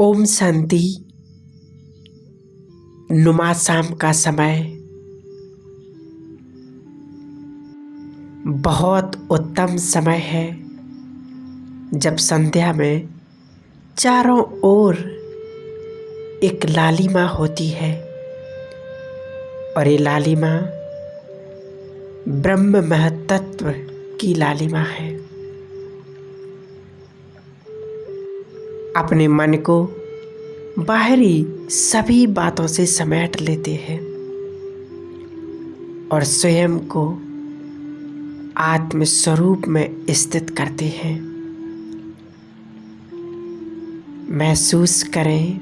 ओम शांति। नुमा शाम का समय बहुत उत्तम समय है, जब संध्या में चारों ओर एक लालिमा होती है और ये लालिमा ब्रह्म महत्त्व की लालिमा है। अपने मन को बाहरी सभी बातों से समेट लेते हैं और स्वयं को आत्म स्वरूप में स्थित करते हैं। महसूस करें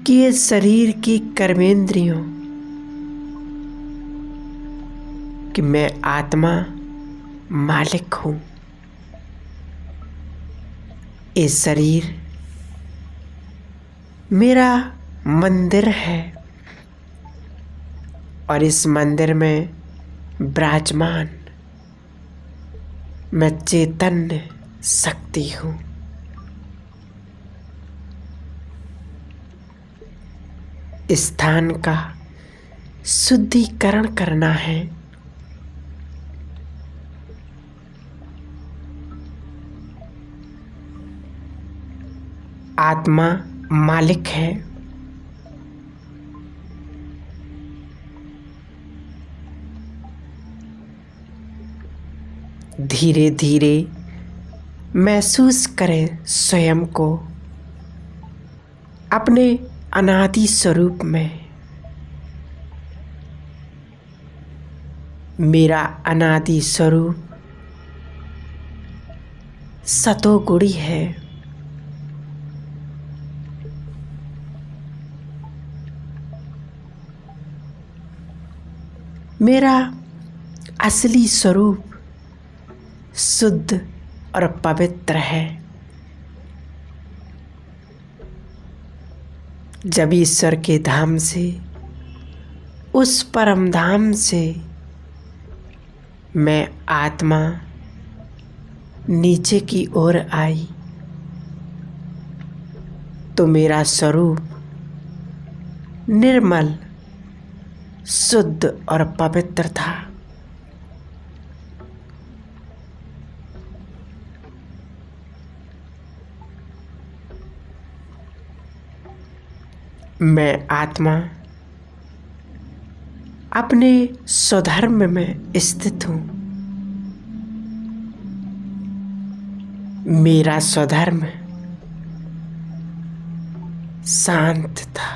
कि ये शरीर की कर्मेंद्रियों कि मैं आत्मा मालिक हूँ। ये शरीर मेरा मंदिर है और इस मंदिर में विराजमान मैं चैतन्य शक्ति हूँ। स्थान का शुद्धिकरण करना है। आत्मा मालिक है। धीरे धीरे महसूस करें स्वयं को अपने अनादि स्वरूप में। मेरा अनादि स्वरूप सतोगुणी है। मेरा असली स्वरूप शुद्ध और पवित्र है। जब ईश्वर के धाम से, उस परम धाम से मैं आत्मा नीचे की ओर आई, तो मेरा स्वरूप निर्मल, शुद्ध और पवित्र था। मैं आत्मा अपने स्वधर्म में स्थित हूँ। मेरा स्वधर्म शांत था।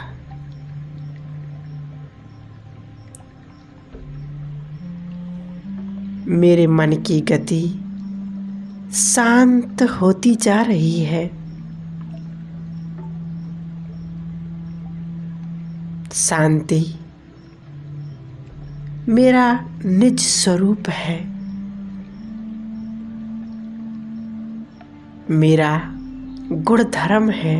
मेरे मन की गति शांत होती जा रही है। शांति मेरा निज स्वरूप है। मेरा गुण धर्म है।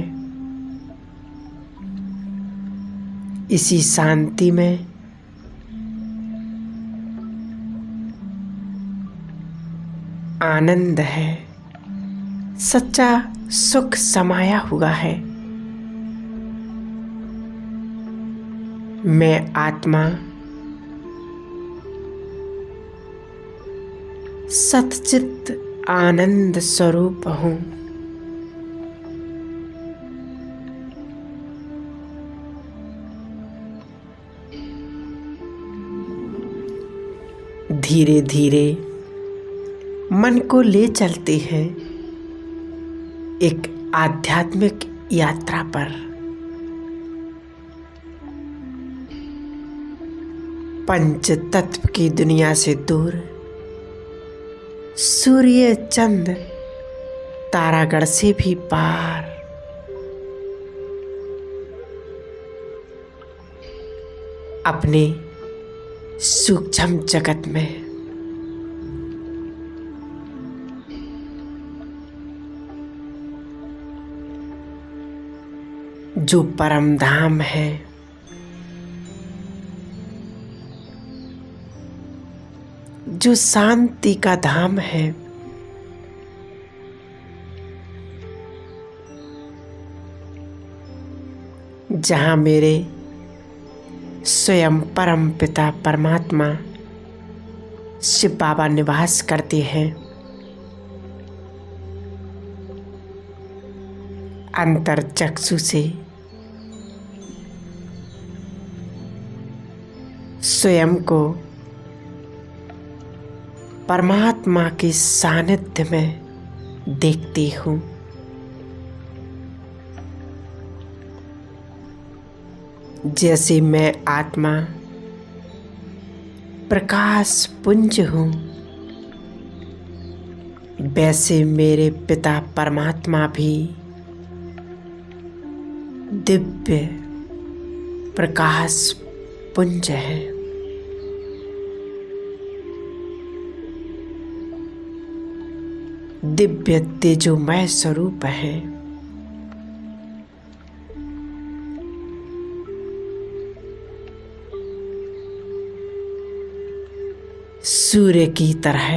इसी शांति में आनंद है। सच्चा सुख समाया हुआ है। मैं आत्मा सच्चित आनंद स्वरूप हूँ। धीरे धीरे मन को ले चलते हैं एक आध्यात्मिक यात्रा पर। पंच तत्व की दुनिया से दूर, सूर्य चंद तारागढ़ से भी पार, अपने सूक्ष्म जगत में जो परम धाम है, जो शांति का धाम है, जहाँ मेरे स्वयं परम पिता परमात्मा शिव बाबा निवास करते हैं। अंतर चक्षु से स्वयं को परमात्मा के सानिध्य में देखती हूँ। जैसे मैं आत्मा प्रकाश पुंज हूँ, वैसे मेरे पिता परमात्मा भी दिव्य प्रकाश पुंज है। दिव्य तेजोमय स्वरूप है। सूर्य की तरह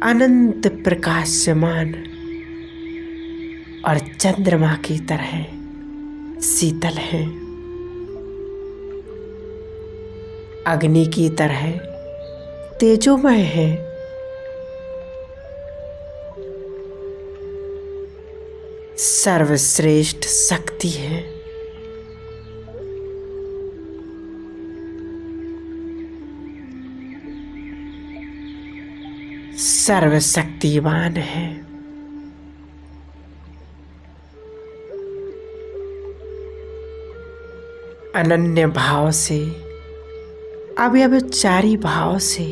अनंत प्रकाशमान और चंद्रमा की तरह शीतल है। अग्नि की तरह तेजोमय है। सर्वश्रेष्ठ शक्ति है। सर्वशक्तिवान है। अनन्य भाव से, अव्यभिचारी भाव से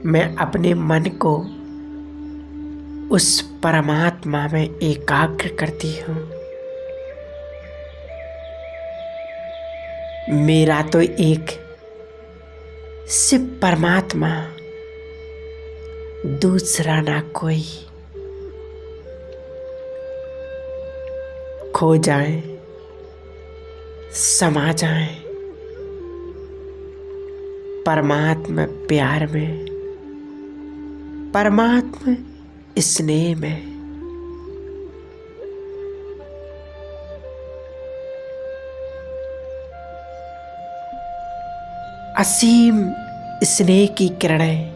मैं अपने मन को उस परमात्मा में एकाग्र करती हूँ। मेरा तो एक शिव परमात्मा, दूसरा ना कोई। खो जाए, समा जाए परमात्मा प्यार में, परमात्मा स्नेह में। असीम स्नेह की किरणें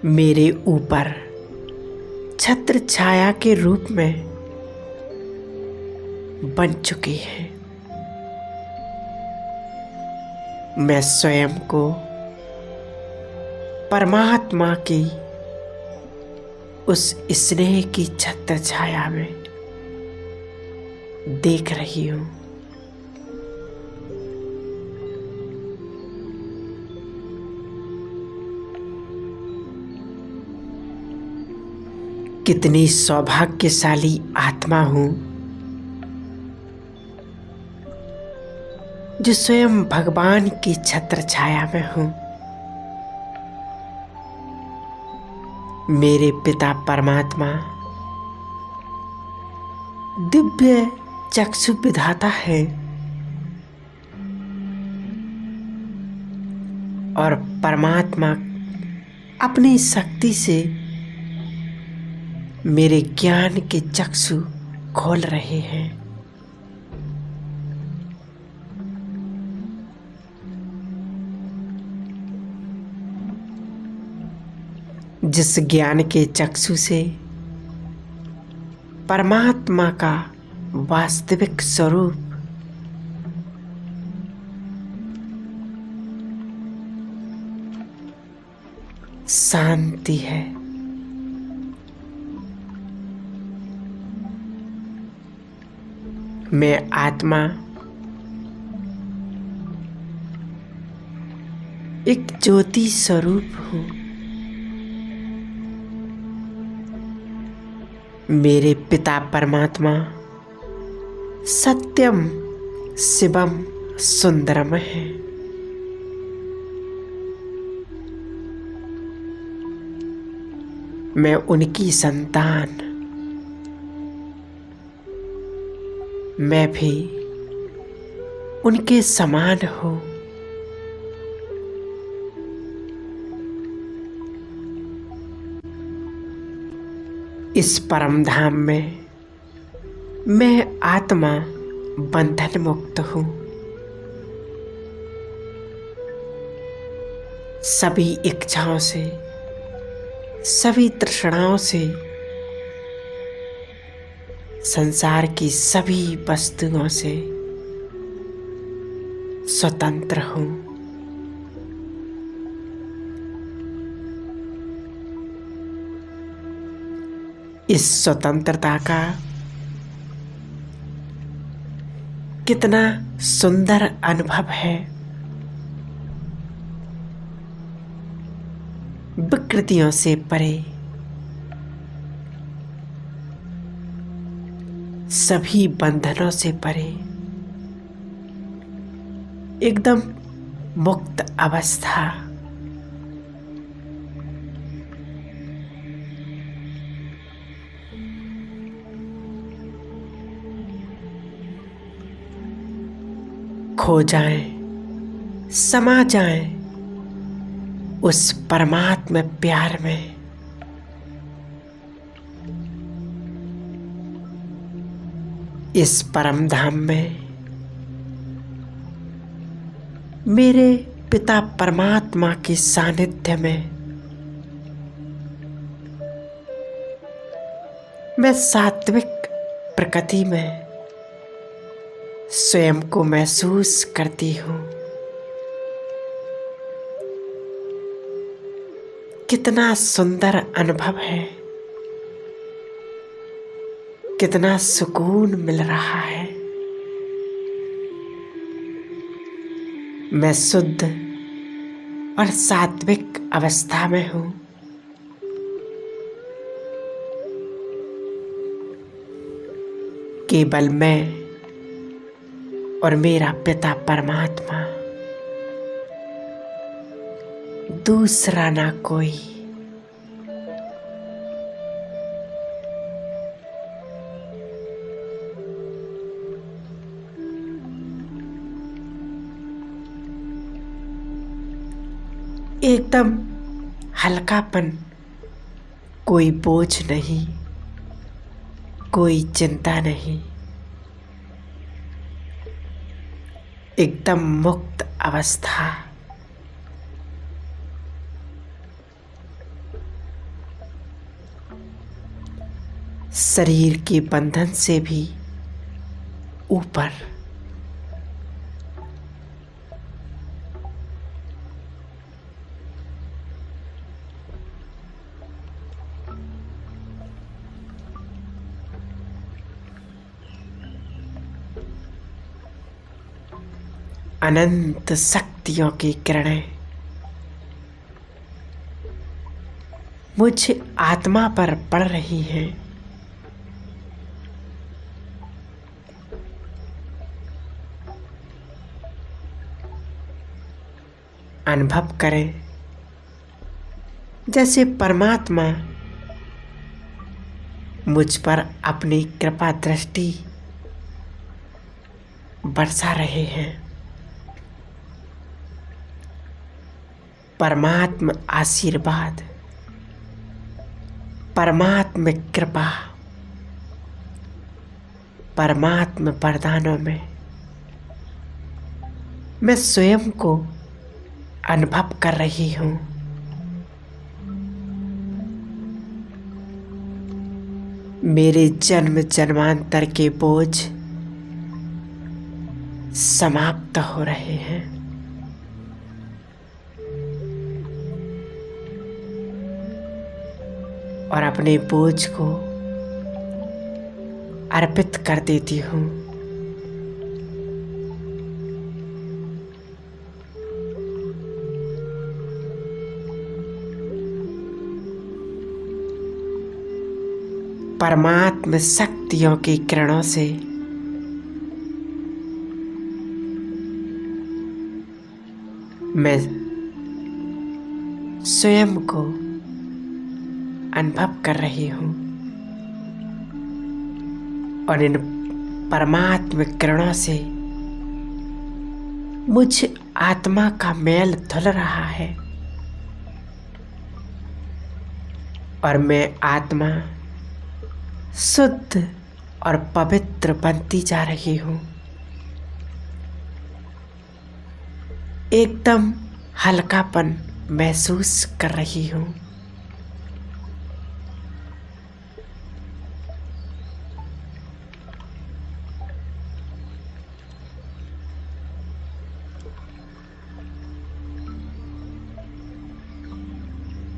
मेरे ऊपर छत्र छाया के रूप में बन चुकी है। मैं स्वयं को परमात्मा की उस स्नेह की छत्र छाया में देख रही हूँ। कितनी सौभाग्यशाली आत्मा हूँ जो स्वयं भगवान की छत्र छाया में हूँ। मेरे पिता परमात्मा दिव्य चक्षु विधाता है और परमात्मा अपनी शक्ति से मेरे ज्ञान के चक्षु खोल रहे हैं। जिस ज्ञान के चक्षु से परमात्मा का वास्तविक स्वरूप शांति है, मैं आत्मा एक ज्योति स्वरूप हूँ। मेरे पिता परमात्मा सत्यम शिवम सुंदरम है। मैं उनकी संतान, मैं भी उनके समान हूँ। इस परम धाम में मैं आत्मा बंधन मुक्त हूँ। सभी इच्छाओं से, सभी तृष्णाओं से, संसार की सभी वस्तुओं से स्वतंत्र हूँ। इस स्वतंत्रता का कितना सुंदर अनुभव है। विकृतियों से परे, सभी बंधनों से परे, एकदम मुक्त अवस्था। खो जाएं, समा जाएं उस परमात्मा प्यार में। इस परम धाम में मेरे पिता परमात्मा के सानिध्य में मैं सात्विक प्रकृति में स्वयं को महसूस करती हूँ। कितना सुंदर अनुभव है, कितना सुकून मिल रहा है। मैं शुद्ध और सात्विक अवस्था में हूँ। केवल मैं और मेरा पिता परमात्मा, दूसरा ना कोई। एकदम हल्कापन, कोई बोझ नहीं, कोई चिंता नहीं, एकदम मुक्त अवस्था। शरीर के बंधन से भी ऊपर। अनंत शक्तियों की किरणें मुझ आत्मा पर पड़ रही हैं। अनुभव करें जैसे परमात्मा मुझ पर अपनी कृपा दृष्टि बरसा रहे हैं। परमात्मा आशीर्वाद, परमात्मा कृपा, परमात्मा वरदानों में मैं स्वयं को अनुभव कर रही हूँ। मेरे जन्म जन्मांतर के बोझ समाप्त हो रहे हैं। और अपने बोझ को अर्पित कर देती हूँ। परमात्मा शक्तियों की किरणों से मैं स्वयं को अनुभव कर रही हूँ। और इन परमात्मा किरणों से मुझ आत्मा का मैल धुल रहा है। और मैं आत्मा शुद्ध और पवित्र बनती जा रही हूँ। एकदम हल्कापन महसूस कर रही हूँ।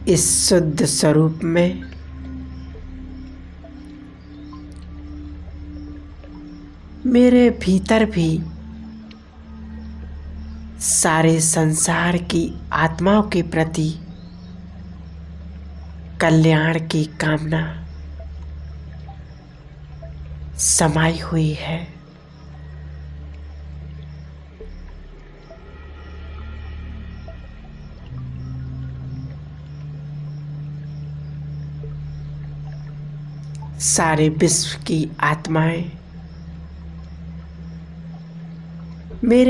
इस शुद्ध स्वरूप में मेरे भीतर भी सारे संसार की आत्माओं के प्रति कल्याण की कामना समाई हुई है। सारे विश्व की आत्माएं मेरे